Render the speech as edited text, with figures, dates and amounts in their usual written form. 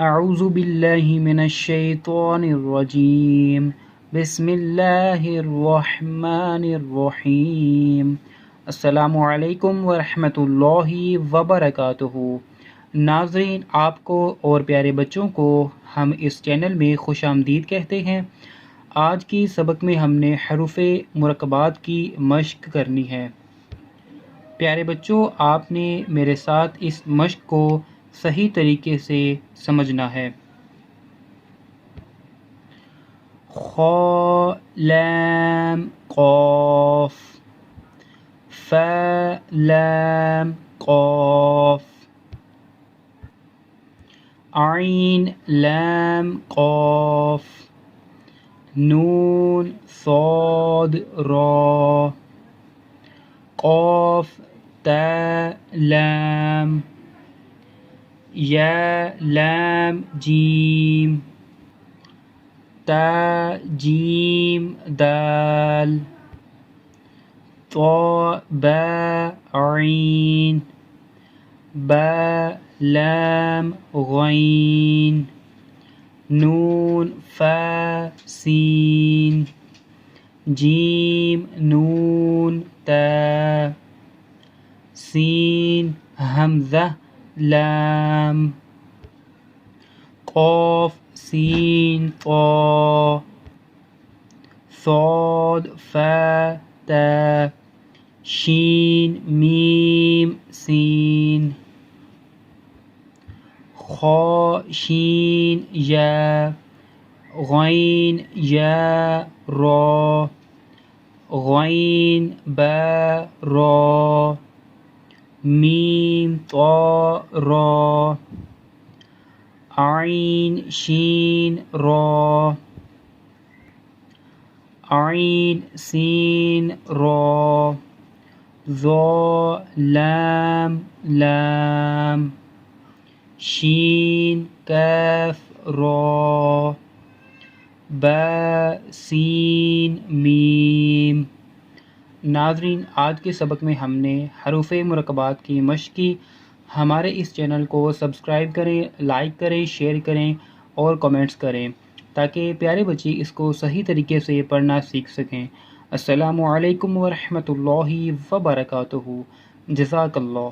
اعوذ باللہ من الشیطان الرجیم بسم اللہ الرحمن الرحیم السلام علیکم ورحمۃ اللہ وبرکاتہ۔ ناظرین، آپ کو اور پیارے بچوں کو ہم اس چینل میں خوش آمدید کہتے ہیں۔ آج کی سبق میں ہم نے حروف مرکبات کی مشق کرنی ہے۔ پیارے بچوں، آپ نے میرے ساتھ اس مشق کو صحیح طریقے سے سمجھنا ہے۔ خ لام قاف، ف لام قاف، عین لام قاف، نون صاد را، قاف تا لام، یا لام جیم، تا جیم دال، طا با عین، با لام غین، نون فا سین، جیم نون تا، سین حمزہ لام، قاف سین طا، صاد فا تا، شین میم سین، خا شین یا، غین یا را، غین با را، میم طا را، عین شین را، عین سین را، ذا لام لام، شین کاف را، با سین میم۔ ناظرین، آج کے سبق میں ہم نے حروف مرکبات کی مشق کی۔ ہمارے اس چینل کو سبسکرائب کریں، لائک کریں، شیئر کریں اور کمنٹس کریں تاکہ پیارے بچے اس کو صحیح طریقے سے پڑھنا سیکھ سکیں۔ السلام علیکم ورحمۃ اللہ وبرکاتہ۔ جزاک اللہ۔